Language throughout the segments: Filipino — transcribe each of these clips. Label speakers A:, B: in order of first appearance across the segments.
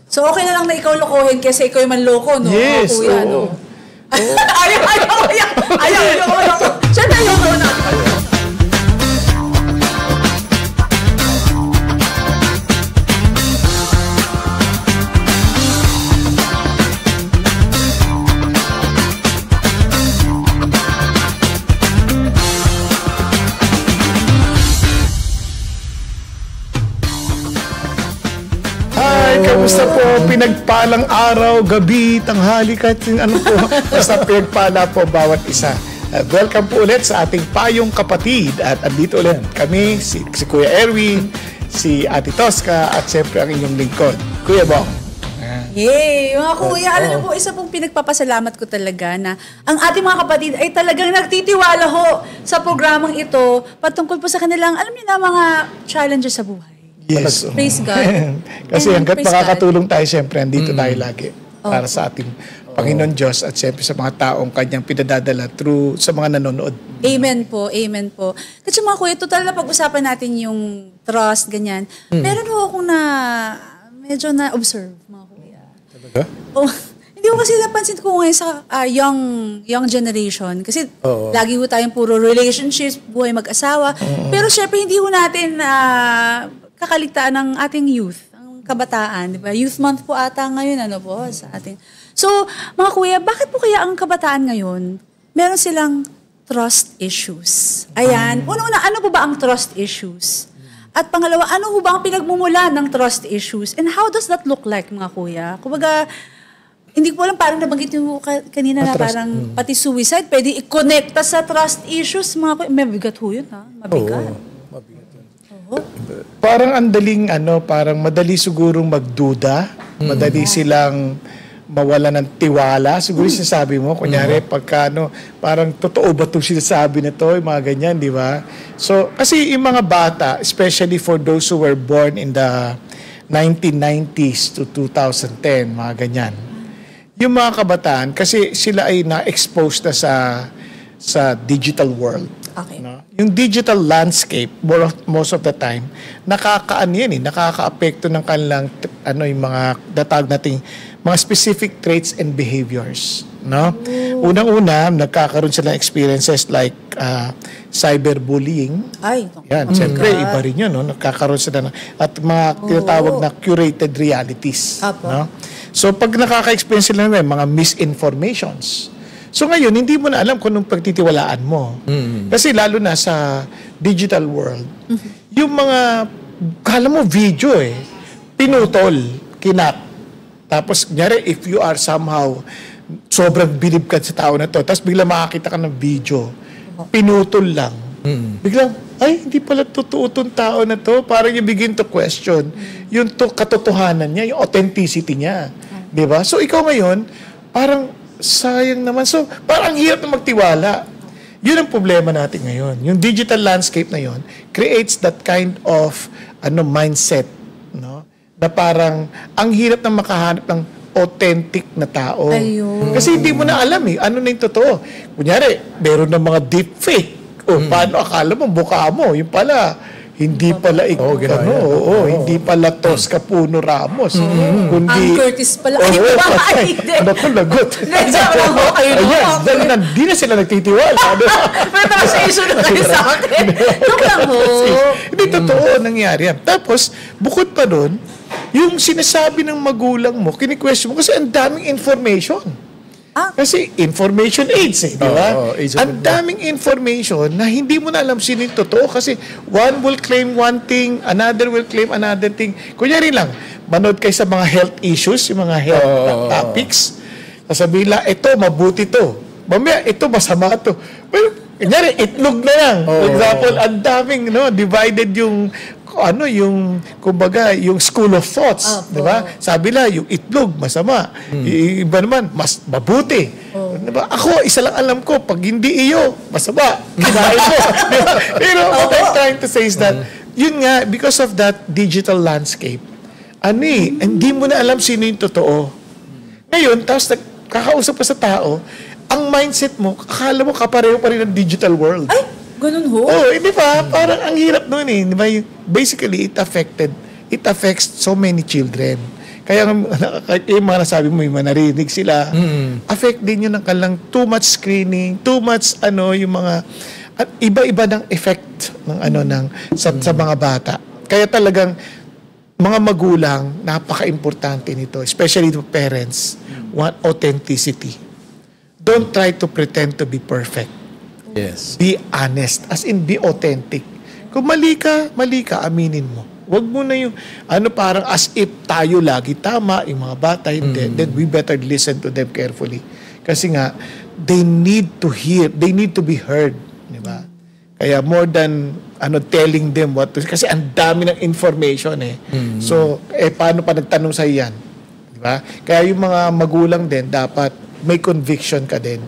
A: So, okay na lang na ikaw lokohin kasi ikaw yung manloko, no?
B: Yes,
A: kuya, no? Ayaw. Siyempre, ayaw na.
B: Kamusta po? Pinagpalang araw, gabi, tanghali, kahit ano po. Basta pinagpala po bawat isa. Welcome po ulit sa ating Payong Kapatid. At andito ulit kami, si Kuya Erwin, si Ate Tosca, at siyempre ang inyong lingkod, Kuya Bong.
A: Yay! Mga kuya, alam niyo po, isa pong pinagpapasalamat ko talaga na ang ating mga kapatid ay talagang nagtitiwala ho sa programang ito patungkol po sa kanilang, alam niyo na, mga challenges sa buhay.
B: Yes.
A: Praise God.
B: Kasi hanggat makakatulong tayo, siyempre, andito tayo lagi para sa ating Panginoon Diyos at siyempre sa mga taong kanyang pinadadala through sa mga nanonood.
A: Amen po, amen po. Kasi mga kuya, total na pag-usapan natin yung trust, ganyan. Meron ho akong medyo na-observe, mga kuya.
B: Talaga?
A: Oh, hindi ko kasi napansin ko ngayon sa young generation. Kasi lagi ho tayong puro relationships, buhay mag-asawa. Pero syempre, hindi ho natin kakaligtaan ng ating youth, ang kabataan, di ba? Youth month po ata ngayon, ano po, sa ating. So, mga kuya, bakit po kaya ang kabataan ngayon, meron silang trust issues? Ayan. Una-una, ano po ba ang trust issues? At pangalawa, ano po ba ang pinagmumula ng trust issues? And how does that look like, mga kuya? Kumbaga, hindi ko alam, parang nabanggit yung kanina na parang pati suicide, pwede i-connecta sa trust issues, mga kuya. Mabigat ho yun, ha? Mabigat.
B: Parang andaling parang madali sigurong magduda, madali silang mawala ng tiwala. Siguro sinasabi mo, kunyari, pagka parang totoo ba itong sinasabi na ito, yung mga ganyan, di ba? So, kasi yung mga bata, especially for those who were born in the 1990s to 2010, mga ganyan. Yung mga kabataan, kasi sila ay na-expose na sa digital world.
A: Okay.
B: No? Yung digital landscape, most of the time, nakaka-apekto ng kanilang, yung mga datag nating mga specific traits and behaviors. No? Unang-una, nagkakaroon sila experiences like cyberbullying.
A: Ay,
B: yan, siyempre, iba rin yun. No? Nagkakaroon sila at mga tinatawag na curated realities. No? So, pag nakaka-experience sila ng mga misinformations, so ngayon, hindi mo na alam kung anong pagtitiwalaan mo. Kasi lalo na sa digital world, yung mga, kala mo video pinutol, kinat. Tapos, kunyari, if you are somehow sobrang bilib ka sa tao na to, tapos bigla makakita ka ng video, pinutol lang. Biglang, ay, hindi pala totoo itong tao na to. Parang you begin to question yung katotohanan niya, yung authenticity niya. Diba? So, ikaw ngayon, parang, sayang naman. So, parang hirap na magtiwala. Yun ang problema natin ngayon. Yung digital landscape na yun creates that kind of mindset, no? Na parang ang hirap na makahanap ng authentic na tao.
A: Ayun.
B: Kasi hindi mo na alam ano na yung totoo. Kunyari, meron ng mga deepfake. Paano akala mo, mukha mo. Yung pala, hindi pala hindi pala Tosca Puno Ramos. Kundi
A: ang Curtis pala.
B: Naku, lagot. Ayan, di na sila nagtitiwala.
A: Pero sa issue na kayo sa akin. Look lang ho.
B: Hindi totoo nangyari yan. Tapos, bukod pa doon, yung sinasabi ng magulang mo, kini-question mo kasi ang daming information. Kasi information age di ba? Ang daming information na hindi mo na alam sino yung totoo kasi one will claim one thing, another will claim another thing. Kunyari lang, manood kayo sa mga health issues, yung mga health topics. Sasabihin lang, ito, mabuti to. Mamaya, ito, masama to. Well, kunyari, itlog na lang. For example, ang daming, divided yung kumbaga, yung school of thoughts, di ba? Sabi la, yung itlog, masama. Iba naman, mas mabuti. Diba? Ako, isa lang alam ko, pag hindi iyo, masama. Kinain mo. Diba? Pero what I'm trying to say is that, yun nga, because of that digital landscape, hindi mo na alam sino yung totoo. Ngayon, tapos kakausap ka sa tao, ang mindset mo, akala mo kapareho pa rin ng digital world.
A: Ay, ganun ho?
B: Di ba? Parang ang hirap nun Di ba? Basically, it affects so many children. Kaya yung mga nasabi mo, yung narinig sila, affect din yun ng kalang too much screening, too much yung mga at iba-iba ng effect ng sa mga bata. Kaya talagang mga magulang, napaka-importante nito, especially the parents, want authenticity. Don't try to pretend to be perfect.
C: Yes.
B: Be honest. As in, be authentic. Kung mali ka, aminin mo. Huwag mo na yung, parang as if tayo lagi tama, yung mga bata, hindi. Then we better listen to them carefully. Kasi nga, they need to hear, they need to be heard. Di ba? Kaya more than telling them what to, kasi ang dami ng information eh. So, paano pa nagtanong sa iyan? Di ba? Kaya yung mga magulang din, dapat may conviction ka din.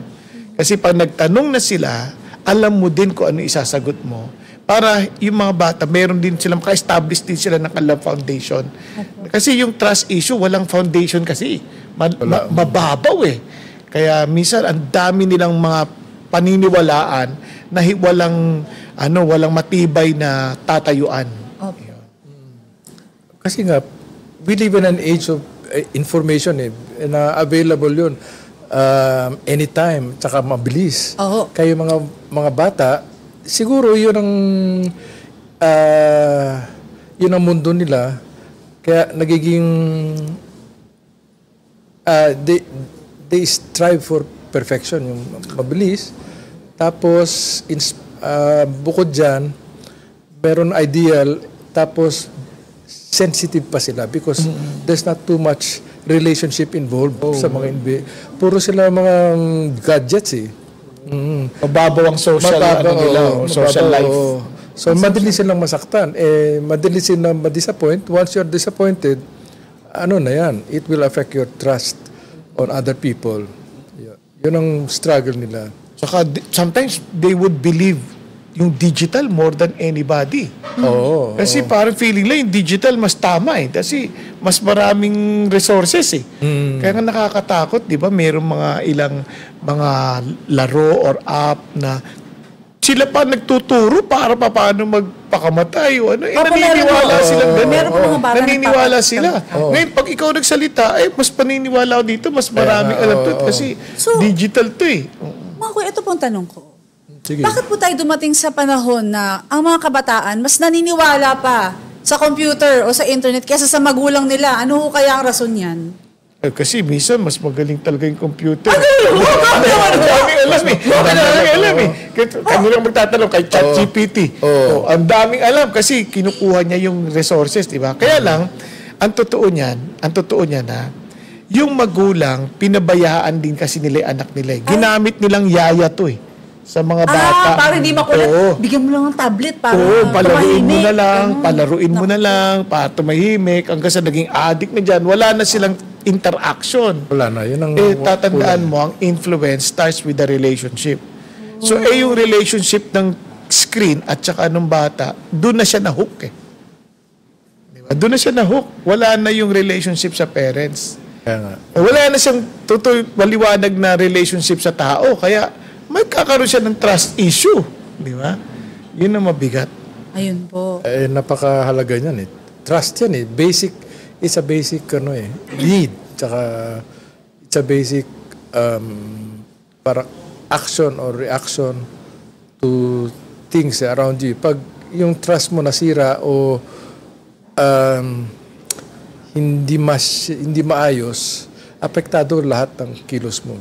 B: Kasi pag nagtanong na sila, alam mo din kung ano isasagot mo. Para yung mga bata, meron din silang, maka-establish din sila ng kanilang foundation. Kasi yung trust issue, walang foundation kasi. Mababaw eh. Kaya minsan, ang dami nilang mga paniniwalaan na walang matibay na tatayuan.
A: Okay.
C: Kasi nga, we live in an age of information na available yun anytime, tsaka mabilis.
A: Oo.
C: Kaya mga bata, siguro yun ang mundo nila. Kaya nagiging they strive for perfection, yung mabilis. Tapos bukod dyan, meron ideal, tapos sensitive pa sila because there's not too much relationship involved sa mga puro sila mga gadgets eh.
B: Mababaw ang social life.
C: So madali silang masaktan, madali silang ma-disappoint. Once you're disappointed, na yan, it will affect your trust on other people. Yun ang struggle nila.
B: Saka sometimes they would believe yung digital more than anybody. Kasi parang feeling lang yung digital mas tama eh. Kasi mas maraming resources eh. Kaya nga nakakatakot, di ba? Mayroong ilang mga laro or app na sila pa nagtuturo para paano magpakamatay o naniniwala sila.
A: Meron po mga bata
B: naniniwala sila. Ngayon, pag ikaw nagsalita, mas paniniwala ko dito, mas maraming alam to. Kasi digital to eh.
A: Mga kuya, ito pong tanong ko.
C: Sige.
A: Bakit po tayo dumating sa panahon na ang mga kabataan mas naniniwala pa sa computer o sa internet kaysa sa magulang nila? Ano ho kaya ang rason yan?
B: Kasi minsan, mas magaling talaga yung computer. Ang daming alam eh. Kanilang magtatanong kay ChatGPT. Ang daming alam kasi kinukuha niya yung resources, di ba? Kaya lang, ang totoo niyan na, yung magulang, pinabayaan din kasi nila yung anak nila. Ginamit nilang yaya to eh. Sa mga bata.
A: Para hindi makulit. Bigyan mo lang ng tablet para
B: palaruin mo na lang, palaruin mo na lang, para tumahimik, hanggang sa naging addict na dyan, wala na silang interaction.
C: Wala na. Yun ang
B: tatandaan mo, ang influence starts with the relationship. So, yung relationship ng screen at saka ng bata, doon na siya na-hook eh. Diba? Doon na siya na-hook. Wala na yung relationship sa parents.
C: Kaya nga.
B: Wala na siyang maliwanag na relationship sa tao. Kaya, magkakaroon siya ng trust issue. Di ba? Yun ang mabigat.
A: Ayun po.
C: Napakahalaga niyan eh. Trust yan eh. It's a basic need. Tsaka, it's a basic para action or reaction to things around you. Pag yung trust mo nasira o hindi maayos, apektado lahat ng kilos mo.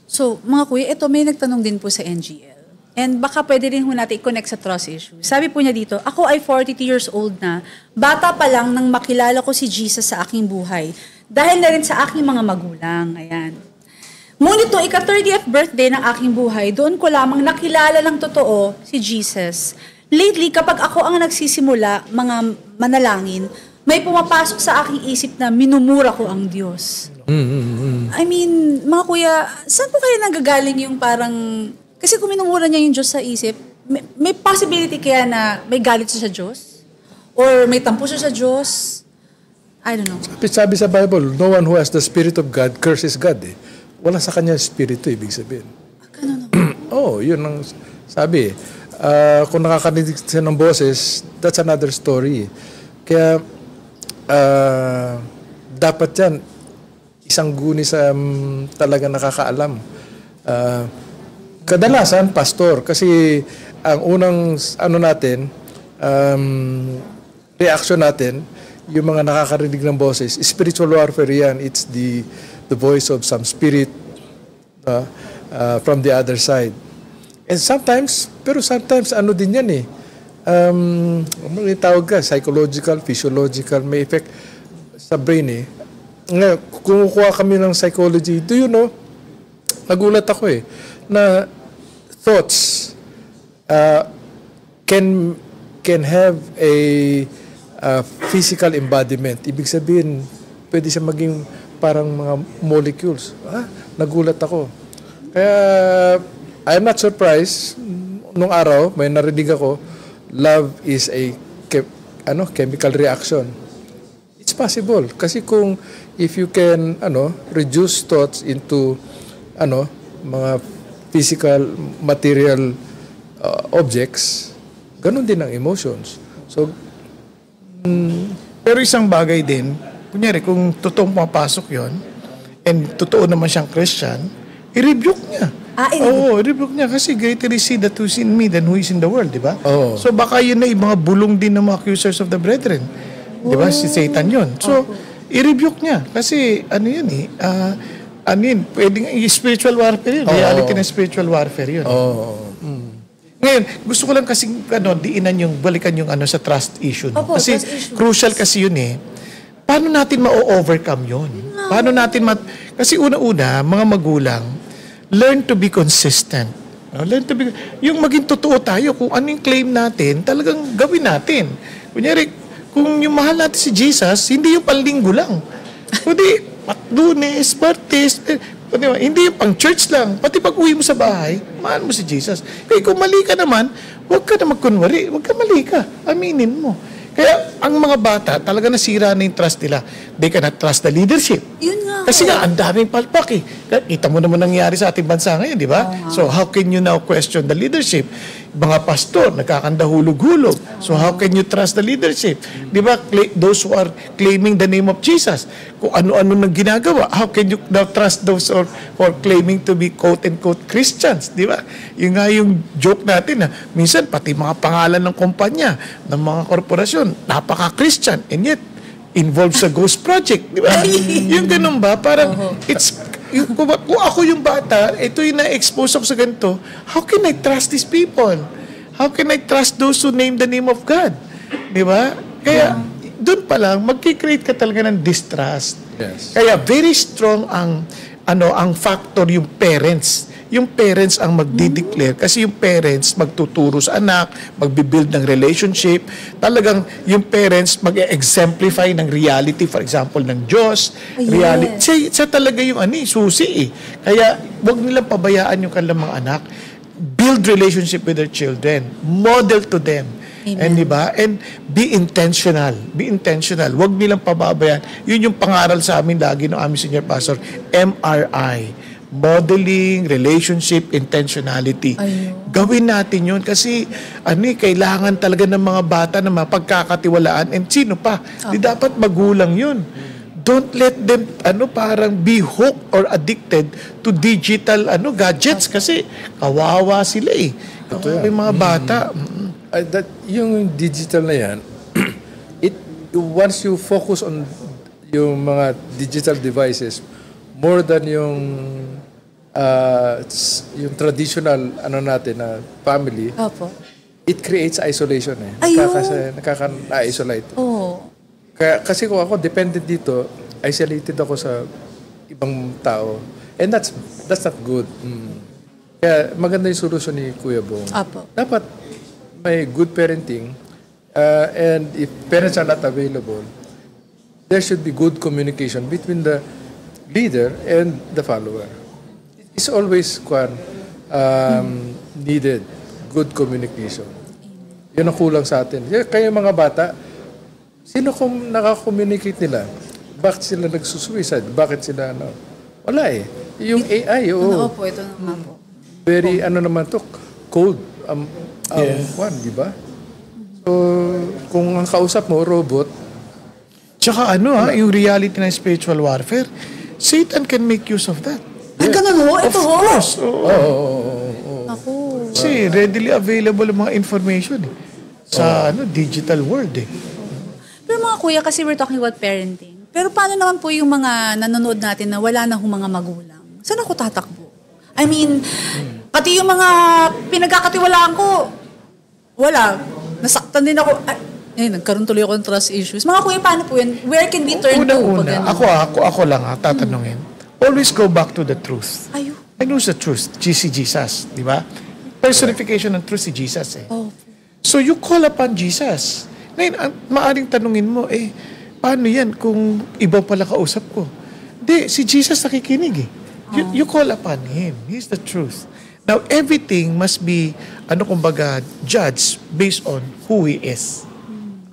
A: So, mga kuya, ito may nagtanong din po sa NGL. And baka pwede rin natin i-connect sa trust issue. Sabi po niya dito, ako ay 42 years old na, bata pa lang nang makilala ko si Jesus sa aking buhay. Dahil na rin sa aking mga magulang. Ayan. Ngunit ito, ika-30th birthday ng aking buhay, doon ko lamang nakilala ng totoo si Jesus. Lately, kapag ako ang nagsisimula, mga manalangin, may pumapasok sa aking isip na minumura ko ang Diyos. I mean, mga kuya, saan po kaya nanggagaling yung parang... Kasi kung minumura niya yung Diyos sa isip, may possibility kaya na may galit siya sa Diyos? Or may tampo siya sa Diyos? I don't know.
C: Sabi sa Bible, no one who has the Spirit of God curses God eh. Wala sa kanya Espiritu, ibig sabihin.
A: Ganun.
C: Yun ang sabi. Kung nakakarinig siya ng boses, that's another story. Kaya, dapat yan, isang guni sa talaga nakakaalam. Kadalasan, pastor. Kasi ang unang natin, reaction natin, yung mga nakakarinig ng boses, spiritual warfare yan. It's the voice of some spirit from the other side. And sometimes din yan eh. May tawag ka, psychological, physiological, may effect sa brain eh. Ngayon, kumukuha kami ng psychology, do you know, nagulat ako eh, na thoughts can have a physical embodiment. Ibig sabihin, pwede siya maging parang mga molecules. Nagulat ako. Kaya, I'm not surprised. Nung araw, may narinig ako, love is a chemical reaction. It's possible. Kasi if you can, reduce thoughts into, mga physical, material objects, ganun din ang emotions. So,
B: pero isang bagay din, kunyari, kung totoong pumapasok yon and totoo naman siyang Christian, i-rebuke niya. Oo, i-rebuke niya kasi greater is he that who is in me than who is in the world, di ba?
C: Oh.
B: So baka yun na yung mga bulong din ng mga accusers of the brethren. Di ba? Si Satan yun. So, i-rebuke niya. Kasi, pwedeng spiritual warfare yun. Reality ng spiritual warfare yun. Ngayon, gusto ko lang kasing balikan yung sa trust issue. No? Kasi crucial kasi yun eh. Paano natin ma-overcome yun? Paano natin kasi una-una, mga magulang, learn to be consistent. Yung maging totoo tayo, kung ano yung claim natin, talagang gawin natin. Kunyari, kung yung mahal natin si Jesus, hindi yung panlinggo lang. Kundi, Lunes, Martes, hindi yung pang church lang. Pati pag uwi mo sa bahay, mahal mo si Jesus. Kaya kung mali ka naman, huwag ka na magkunwari. Huwag ka mali ka. Aminin mo. Kaya ang mga bata, talaga nasira na yung trust nila. They cannot trust the leadership.
A: Yun nga.
B: Kasi nga, ang daming palpak eh. Kita mo naman nangyari sa ating bansa ngayon, di ba? So, how can you now question the leadership? Mga pastor, nagkakandahulog-hulog. So, how can you trust the leadership? Di ba? Those who are claiming the name of Jesus, kung ano-ano nang ginagawa, how can you now trust those who are claiming to be quote-unquote Christians? Di ba? Yung nga yung joke natin na minsan, pati mga pangalan ng kumpanya, ng mga korporasyon, napaka-Christian, and yet, involved sa ghost project, di ba? Yung ganun ba? Parang, kung ako yung bata, ito yung na-expose ako sa ganito, how can I trust these people? How can I trust those who name the name of God? Di ba? Kaya, doon pa lang, magkikreate ka talaga ng distrust.
C: Yes.
B: Kaya, very strong ang factor yung parents. Yung parents ang magdi-declare kasi yung parents magtuturo sa anak, magbibuild ng relationship. Talagang yung parents mag-exemplify ng reality, for example, ng Diyos. Reality. Siya talaga yung susi eh. Kaya wag nilang pabayaan yung kanilang mga anak. Build relationship with their children. Model to them. Amen. And diba? And be intentional. Be intentional. Wag nilang pababayaan. Yun yung pangaral sa amin lagi ng aming senior pastor, MRI. Modeling, relationship, intentionality. Gawin natin yun kasi kailangan talaga ng mga bata na mapagkakatiwalaan and sino pa? Di dapat magulang yun. Don't let them parang be hooked or addicted to digital gadgets kasi kawawa sila eh. Kawawa yung mga bata.
C: Yung digital na yan, once you focus on yung mga digital devices, more than yung traditional natin na family.
A: Opo.
C: It creates isolation eh. Nakaka-isolate. Kasi kung ako dependent dito, isolated ako sa ibang tao. And that's not good. Kaya maganda yung solusyon ni Kuya Bong.
A: Opo.
C: Dapat may good parenting, and if parents are not available, there should be good communication between the leader and the follower. It's always needed good communication. Yun ang kulang sa atin. Kaya mga bata, sino kung nakakommunicate nila? Bakit sila nagsusuicide? Bakit sila wala eh. Yung AI,
A: Opo, ito na po.
C: Very naman to, cold. Di ba? So, kung ang kausap mo, robot,
B: Tsaka yung reality ng spiritual warfare, Satan can make use of that.
A: Ay, ganun ho? Ito ho?
B: Of course.
A: Ako.
B: Kasi readily available ang mga information sa digital world
A: Pero mga kuya, kasi we're talking about parenting. Pero paano naman po yung mga nanonood natin na wala na mga magulang? Saan ako tatakbo? I mean, pati yung mga pinagkakatiwalaan ko, wala. Nasaktan din ako. Nagkaroon tuloy ako ng trust issues. Mga kuya, paano po yun? Where can we turn to?
B: Ako lang tatanungin. Always go back to the truth.
A: Ayun.
B: And who's the truth? Jesus, di ba? Personification ng truth si Jesus
A: Oh.
B: So you call upon Jesus. Ngayon, maaring tanungin mo, paano yan kung iba pala kausap ko? Hindi, si Jesus nakikinig You call upon Him. He's the truth. Now, everything must be, judged based on who He is.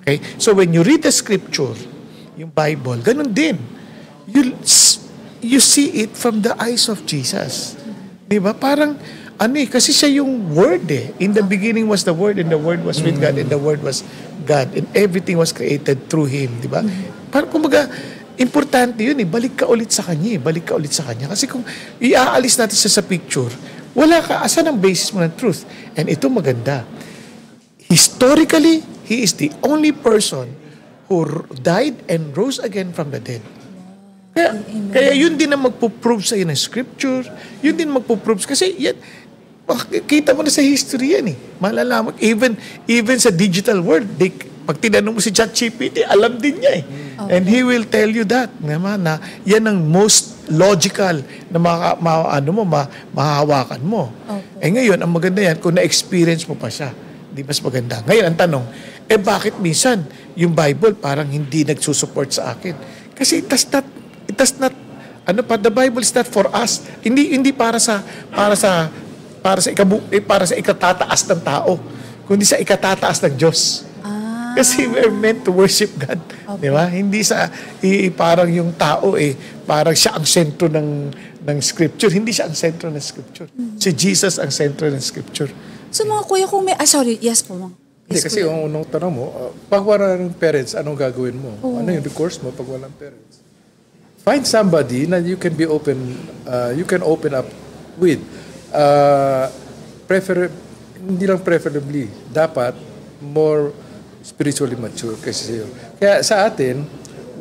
B: Okay? So when you read the scripture, yung Bible, ganun din. You see it from the eyes of Jesus. Diba? Parang, kasi siya yung Word In the beginning was the Word, and the Word was with God, and the Word was God, and everything was created through Him. Diba? Parang, importante yun Balik ka ulit sa Kanya Balik ka ulit sa Kanya. Kasi kung iaalis natin siya sa picture, wala ka. Asan ang basis mo ng truth? And ito maganda. Historically, He is the only person who died and rose again from the dead. Kaya yun din ang magpo-prove sa iyo ng scripture. Yun din magpo-prove. Kasi yan, kita mo na sa history yan Malalaman. Even sa digital world, pag tinanong mo si ChatGPT, alam din niya Okay. And he will tell you that. Na yan ang most logical na mahahawakan mo. Okay. Ngayon, ang maganda yan, kung na-experience mo pa siya, di mas maganda. Ngayon, ang tanong, bakit minsan yung Bible parang hindi nagsusupport sa akin? Kasi it does not, the Bible is not for us. Hindi para sa ikatataas ng tao, kundi sa ikatataas ng Diyos. Kasi we're meant to worship God. Okay. Di ba? Hindi parang yung tao parang siya ang sentro ng scripture. Hindi siya ang sentro ng scripture. Si Jesus ang sentro ng scripture.
A: So mga kuya, kung may, sorry, yes po.
C: Hindi, kasi yung unang tanong mo, pag wala ng parents, anong gagawin mo? Ano yung recourse mo pag walang parents? Find somebody na you can open up with. Hindi lang preferably, dapat more spiritually mature kasi sa'yo. Kaya sa atin,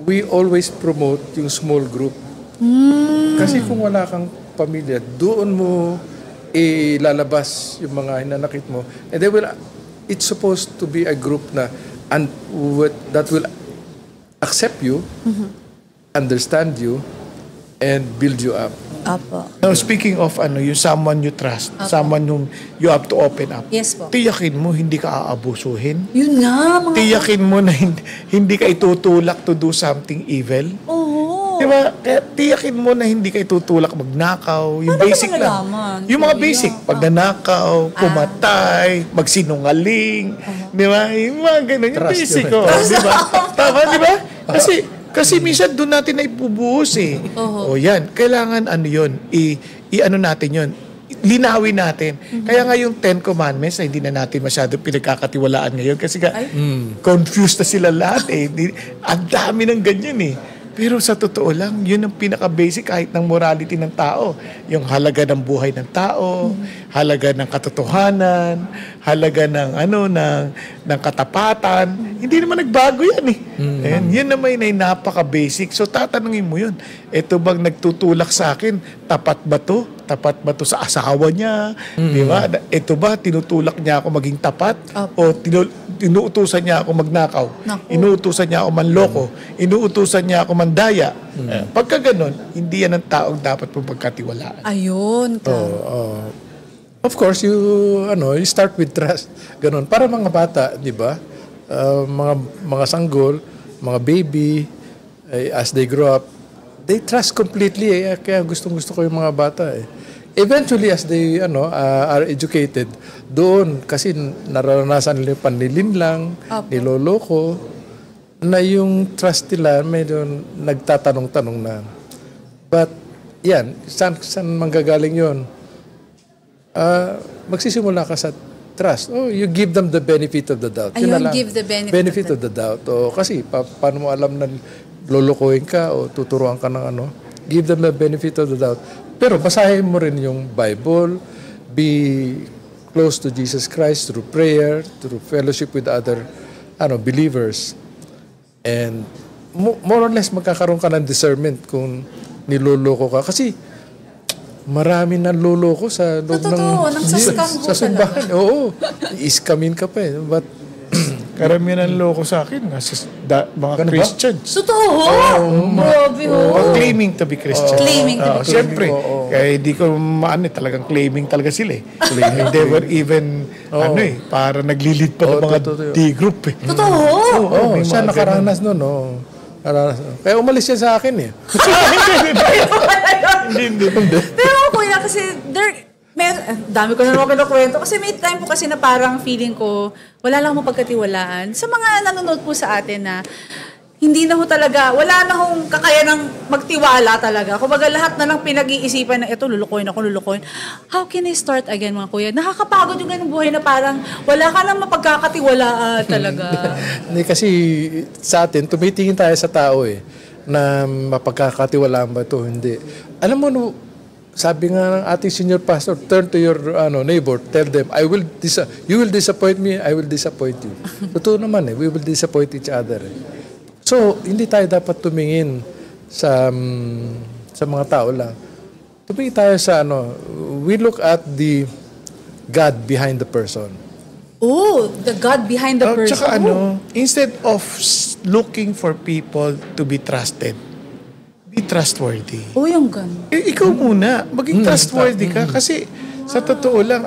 C: we always promote yung small group. Kasi kung wala kang pamilya, doon mo ilalabas yung mga hinanakit mo. And it's supposed to be a group that will accept you, understand you, and build you up.
A: Apo.
B: Now, speaking of yung someone you trust, someone whom you have to open up.
A: Yes po.
B: Tiyakin mo, hindi ka aabusuhin.
A: Yun nga,
B: Tiyakin mo na hindi ka itutulak to do something evil.
A: Oo.
B: Diba? Kaya tiyakin mo na hindi ka itutulak magnakaw. Yung
A: Paano
B: basic lang. Yung mga basic, pagnanakaw, pumatay, magsinungaling. Diba? Yung mga ganun. Yung basic. Diba? Tama, diba? Kasi minsan doon natin na ipubuhos O yan, kailangan yun, i-ano natin yun, linawin natin. Kaya nga yung 10 Commandments na hindi na natin masyado pinagkakatiwalaan ngayon kasi confused na sila lahat Ang dami ng ganyan Pero sa totoo lang, yun ang pinaka-basic kahit ng morality ng tao. Yung halaga ng buhay ng tao, halaga ng katotohanan, halaga ng ng katapatan. Hindi naman nagbago yan And yun naman ay napaka-basic. So tatanungin mo yun, ito bang nagtutulak sa akin? Tapat ba to? Tapat ba to sa asawa niya? Di ba? Ito ba, tinutulak niya ako maging tapat? O inuutusan niya ako magnakaw? Inuutusan niya ako manloko? Inuutusan niya ako mandaya? Pagka ganun, hindi yan ang taong dapat mong pagkatiwalaan.
A: Ayun.
C: Of course, you start with trust. Ganun. Para mga bata, di ba? Mga sanggol, mga baby, as they grow up, they trust completely. Kaya gustong-gusto ko yung mga bata Eventually, as they are educated, doon kasi naranasan nila yung panlilinlang, niloloko, na yung trust nila medyo nagtatanong-tanong na. But, yan, saan manggagaling yun? Magsisimula ka sa trust. Oh, you give them the benefit of the doubt. Yun
A: Ayun,
C: na lang.
A: give the benefit
C: of the doubt. O, kasi paano mo alam na lulukuhin ka o tuturuan ka ng ano? Give them the benefit of the doubt. Pero basahin mo rin yung Bible, be close to Jesus Christ through prayer, through fellowship with other believers. And more or less magkakaroon ka ng discernment kung niloloko ka. Kasi marami nang loloko sa loob
A: nang sa-scam
C: sa simbahan. Oo. I-scamin ka pa eh. But
B: Karamihan ng loko sa akin, mga Christians.
A: Totoo? Grabe ho.
B: Claiming to be Christian.
A: Claiming to be Christian.
B: Siyempre, kaya hindi ko talagang claiming talaga sila eh. Claiming. They were even, para naglilid pa ng mga D-group eh.
A: Totoo?
C: Oo, siya nakaranas nun. Kaya umalis siya sa akin eh.
B: Hindi.
A: Pero kuya, kasi dami ko na naman kinukwento. Kasi may time po kasi na parang feeling ko, wala lang mapagkatiwalaan. Sa mga nanonood po sa atin na hindi na ho talaga, wala na hong kakayanang magtiwala talaga. Kumbaga lahat na lang pinag-iisipan na ito, lulukoyin. How can I start again mga kuya? Nakakapagod yung ganung buhay na parang wala ka nang mapagkakatiwalaan talaga.
C: Hindi kasi sa atin, tumitingin tayo sa tao eh, na mapagkakatiwalaan ba ito? Hindi. Alam mo, sabi nga ng ating senior pastor, turn to your neighbor, tell them, you will disappoint me, I will disappoint you. Totoo naman we will disappoint each other. So, hindi tayo dapat tumingin sa mga tao lang. Tumingin tayo sa we look at the God behind the person.
A: Oh, the God behind the person.
B: Tsaka instead of looking for people to be trusted, be trustworthy.
A: Yung ganun.
B: Ikaw muna, maging trustworthy ka. Kasi sa totoo lang,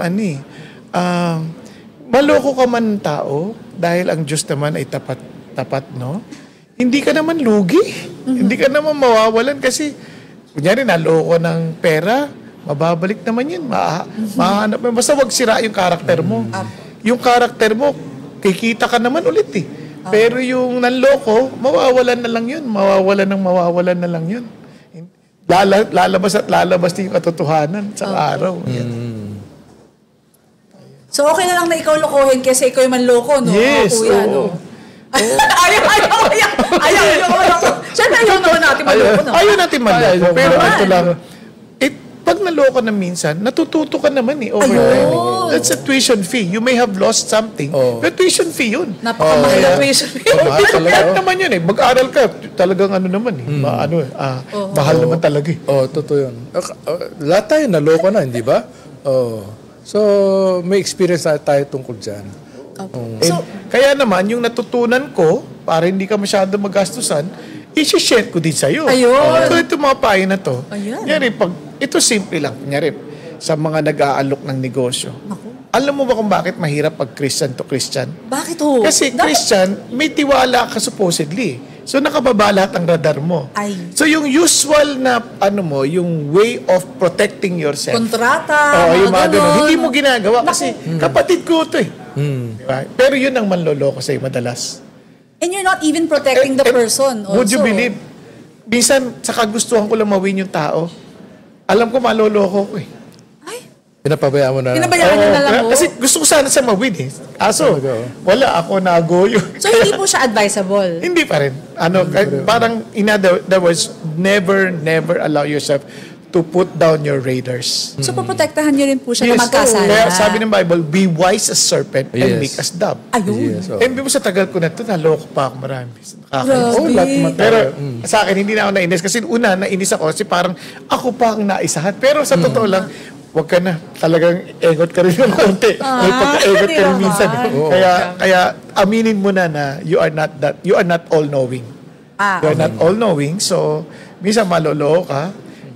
B: maloko ka man ng tao dahil ang Diyos naman ay tapat, no? Hindi ka naman lugi. Hindi ka naman mawawalan kasi kunyari naloko ng pera, mababalik naman yun. Mahanap mo. Basta wag sira yung karakter mo. Yung karakter mo, kikita ka naman ulit eh. Pero yung nanloko, mawawalan na lang yun. Mawawalan na lang yun. Lalabas din yung katotohanan sa araw.
A: So okay na lang na ikaw lokohin kasi ikaw yung manloko, no?
B: Yes.
A: Kuya, no? Ayaw. Siyempre ayaw naman natin manloko, no?
B: Ayaw natin manloko. Pero ito lang, pag naloko na minsan, natututo ka naman over time. That's a tuition fee. You may have lost something, pero tuition fee yun.
A: Napakamahal na tuition fee.
B: Mahal naman yun Mag-aral ka, talagang naman mahal naman talaga eh.
C: Totoo yun. Lahat tayo naloko na, hindi ba? So, may experience na tayo tungkol dyan.
B: Kaya naman, yung natutunan ko, para hindi ka masyado magastusan, i-share ko din sa'yo.
A: Ayun.
B: So, itong mga payo na to.
A: Ayan.
B: Ito simple lang. Kunyari, sa mga nag-aalok ng negosyo. Alam mo ba kung bakit mahirap pag Christian to Christian?
A: Bakit ho?
B: Kasi Christian, may tiwala ka supposedly. So, nakababa lahat ang radar mo. So, yung usual na, yung way of protecting yourself.
A: Kontrata,
B: yung mga ganun. Hindi mo
A: Naku.
B: ginagawa kasi kapatid ko ito eh. Diba? Pero yun ang manloloko sa'yo madalas.
A: And you're not even protecting the person also.
B: Would you believe? Minsan, sa kagustuhan ko lang mawin yung tao, alam ko maloloko ko eh.
C: Pinapabayaan mo na.
A: Pinabayaan nyo na lang ho?
B: Kasi gusto ko sana sa mawin eh. Wala ako nagoyo.
A: So, hindi po siya advisable?
B: Hindi pa rin. Parang, in other words, never allow yourself to put down your raiders.
A: So, poprotektahan nyo rin po siya na magkasala?
B: Kaya sabi ng Bible, be wise as serpent and meek as dove.
A: Ayun.
B: And mo sa tagal ko na ito, naloko pa ako marami.
A: Grabe.
B: Pero sa akin, hindi na ako nainis. Kasi una, nainis ako kasi parang ako pa ang naisahan. Pero sa totoo lang, wag ka na. Talagang egot ka rin ng konti. May pagka-egot ka rin minsan. Kaya aminin mo na you are not all-knowing. You are not all-knowing. So, minsan maloloko ka.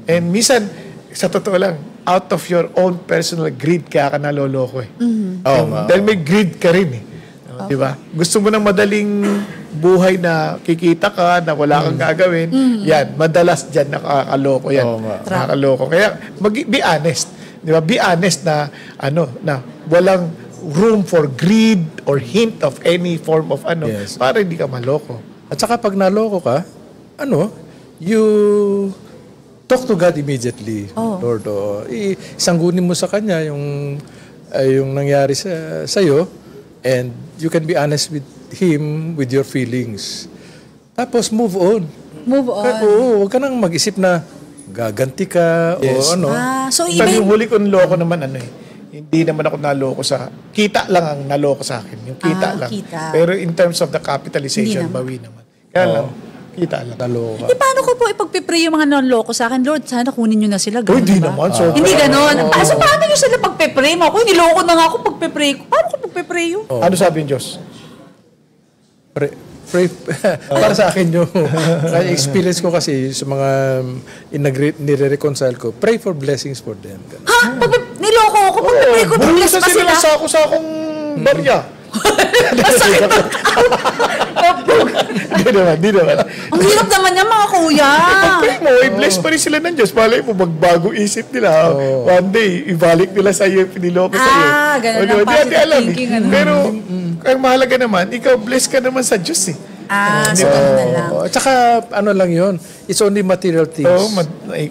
B: And minsan, sa totoo lang, out of your own personal greed kaya ka naloloko eh. Dahil may greed ka rin eh. Diba? Gusto mo ng madaling buhay na kikita ka, na wala kang gagawin. Yan, madalas dyan nakakaloko yan. Nakakaloko. Kaya, be honest. Diba? Be honest na, na walang room for greed or hint of any form of para hindi ka maloko.
C: At saka pag naloko ka, you talk to God immediately. Lord, isanggunin mo sa Kanya yung yung nangyari sa'yo, and you can be honest with him, with your feelings. Tapos move on.
A: Move on.
C: Oo, huwag ka nang mag-isip na gaganti ka o ano.
A: So,
B: Pero yung huli kong loko naman, hindi naman ako naloko kita lang ang naloko sa akin. Yung kita lang.
A: Kita.
B: Pero in terms of the capitalization,
A: Hindi naman.
B: bawi naman. Kaya lang, kita lang.
C: Naloka.
A: Hindi, paano ko po ipagpipray yung mga non-loko sa akin? Lord, sana kunin nyo na sila. Ganun
B: Hindi
A: ba?
B: naman. So,
A: Hindi ganon. So, paano nyo sila pagpipray mo? Ako, niloko na nga ako pagpipray ko. Paano ko pagpipray yun?
B: Ano sabi ng Diyos?
C: Pray, para sa akin yung experience ko kasi sa mga nire-reconcile ko, pray for blessings for them.
A: Ha? Niloko ako. Pagpipray ko, bless pa sila.
B: Sako-sakong barya.
A: Masakit na.
B: Di naman.
A: Ang hirap naman yan, mga kuya.
B: Pag-pray mo, i-bless pa rin sila ng Diyos. Malay mo, magbago isip nila. One day, ibalik nila sa iyo, piniloko sa iyo.
A: Ganun ang positive thinking.
B: Pero, ang mahalaga naman, ikaw bless ka naman sa Diyos eh.
A: So ganun na lang.
C: At saka, ano lang yun, it's only material things.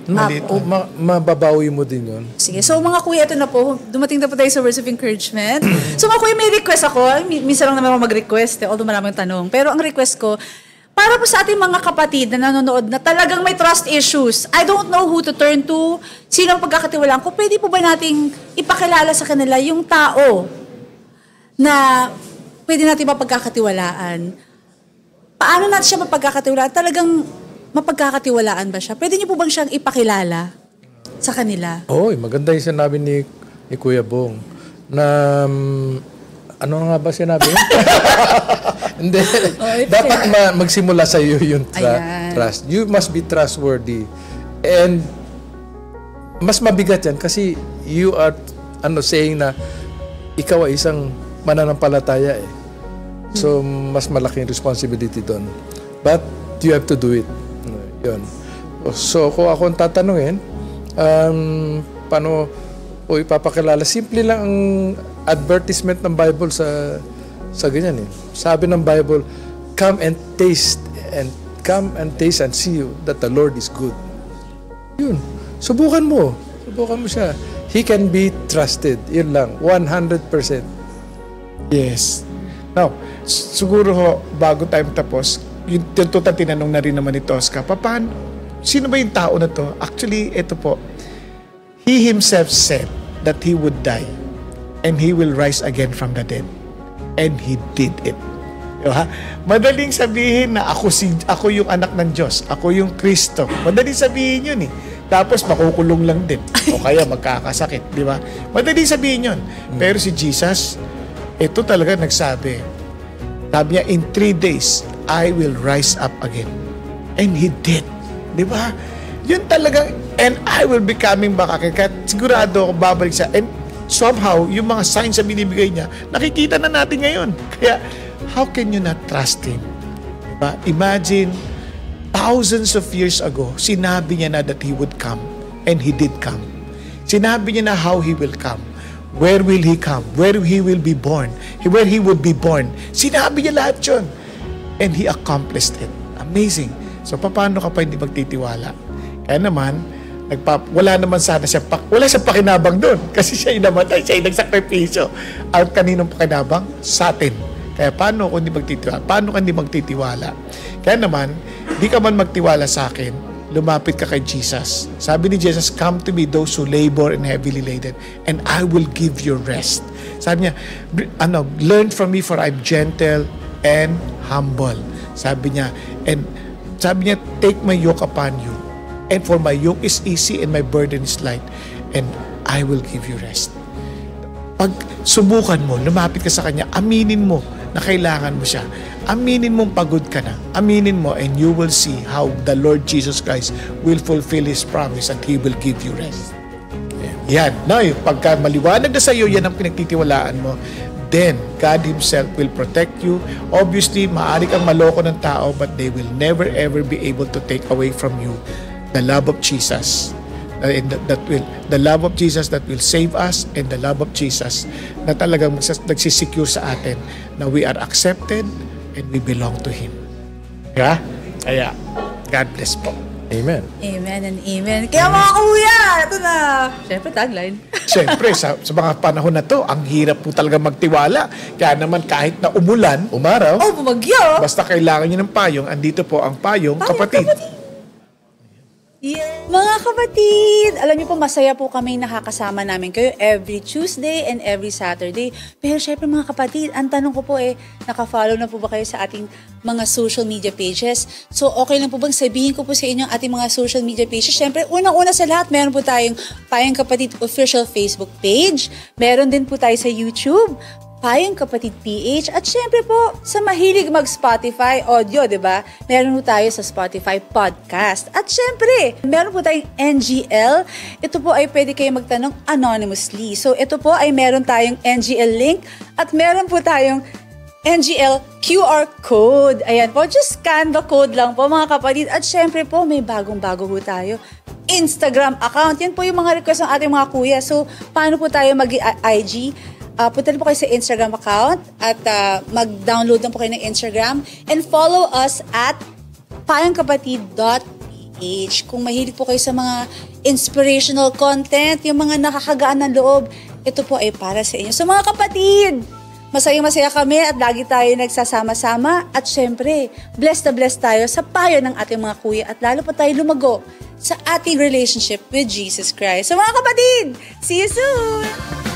B: Maliit.
C: Mababawi mo din yun.
A: Sige, so mga kuya, ito na po. Dumating na po tayo sa words of encouragement. So mga kuya, may request ako. Minsan lang naman ako mag-request, although maraming tanong. Pero ang request ko, para po sa ating mga kapatid na nanonood na talagang may trust issues, I don't know who to turn to, sino ang pagkakatiwalaan ko, pwede po ba nating ipakilala sa kanila yung tao na pwede natin mapagkakatiwalaan? Paano natin siya mapagkakatiwalaan? Talagang mapagkakatiwalaan ba siya? Pwede niyo po bang siyang ipakilala sa kanila?
C: Maganda yung sinabi ni Kuya Bong na ano nga ba sinabi? Hindi. Dapat magsimula sa iyo yung trust. You must be trustworthy. And mas mabigat yan kasi you are saying na ikaw ay isang mananampalataya eh. So, mas malaking responsibility doon. But, you have to do it. Yun. So, kung ako ang tatanungin, paano o ipapakilala? Simple lang ang advertisement ng Bible sa ganyan eh. Sabi ng Bible, come and taste and see that the Lord is good. Yun. Subukan mo siya. He can be trusted. Yun lang. 100%.
B: Yes. Now, siguro bago tayo tapos, yung tututan tinanong na rin naman ni Tosca, sino ba yung tao na to? Actually, ito po, He Himself said that He would die and He will rise again from the dead. And He did it. Diba? Madaling sabihin na ako yung anak ng Diyos, ako yung Kristo. Madaling sabihin yun eh. Tapos makukulong lang din. O kaya magkakasakit, di ba? Madaling sabihin yun. Pero si Jesus, ito talaga nagsabi. Sabi niya, in 3 days, I will rise up again. And He did. Di ba? Yun talagang, and I will be coming back again. Kaya sigurado ako babalik siya. And somehow, yung mga signs na binibigay niya, nakikita na natin ngayon. Kaya, how can you not trust Him? Diba? Imagine, thousands of years ago, sinabi niya na that He would come. And He did come. Sinabi niya na how He will come. Where will He come? Where He will be born? Where He would be born. Sinabi niya lahat yun. And He accomplished it. Amazing. So, paano ka pa hindi magtitiwala? Kaya naman, wala naman sana siya, wala siyang pakinabang doon. Kasi siya yung namatay, siya yung nagsakripisyo. At kaninong pakinabang? Sa atin. Kaya paano kung hindi magtitiwala? Paano ka hindi magtitiwala? Kaya naman, di ka man magtiwala sa akin, lumapit ka kay Jesus. Sabi ni Jesus, come to me those who labor and heavily laden, and I will give you rest. Sabi niya, learn from me for I'm gentle and humble. Sabi niya, take my yoke upon you. And for my yoke is easy and my burden is light. And I will give you rest. Pag subukan mo, lumapit ka sa Kanya, aminin mo na kailangan mo siya. Aminin mong pagod ka na. Aminin mo and you will see how the Lord Jesus Christ will fulfill His promise and He will give you rest. Yan. Now, pagka maliwanag na sa iyo, yan ang pinagtitiwalaan mo, then God Himself will protect you. Obviously, maaari kang maloko ng tao, but they will never ever be able to take away from you the love of Jesus. The love of Jesus that will save us, and the love of Jesus na talagang nagsisecure sa atin na we are accepted and we belong to Him. Yeah? Kaya, God bless po.
C: Amen.
A: Amen and amen. Kaya mga kuya, ito na. Siyempre, tagline.
B: Siyempre, sa mga panahon na to, ang hirap po talaga magtiwala. Kaya naman kahit na umulan, umaraw,
A: bumagyo.
B: basta kailangan nyo ng payong, andito po ang payong kapatid.
A: Yeah. Mga kapatid, alam niyo po, masaya po kami nakakasama namin kayo every Tuesday and every Saturday. Pero syempre mga kapatid, ang tanong ko po naka-follow na po ba kayo sa ating mga social media pages? So okay lang po bang sabihin ko po sa inyo ang ating mga social media pages? Syempre, unang-una sa lahat, meron po tayong Payong Kapatid official Facebook page. Meron din po tayo sa YouTube, Payong Kapatid PH, at syempre po, sa mahilig mag-Spotify audio, di ba? Meron po tayo sa Spotify podcast. At syempre, meron po tayong NGL. Ito po ay pwede kayo magtanong anonymously. So ito po ay meron tayong NGL link at meron po tayong NGL QR code. Ayan po, just scan the code lang po mga kapatid. At syempre po, may bagong-bago po tayo Instagram account. Yan po yung mga request ng ating mga kuya. So, paano po tayo mag-IG? Punta po kayo sa Instagram account at mag-download lang po kayo ng Instagram and follow us at payongkapatid.ph. Kung mahilig po kayo sa mga inspirational content, yung mga nakakagaan ng loob, ito po ay para sa inyo. So mga kapatid, masaya-masaya kami at lagi tayo nagsasama-sama at syempre, blessed na blessed tayo sa payo ng ating mga kuya at lalo pa tayo lumago sa ating relationship with Jesus Christ. So mga kapatid, see you soon!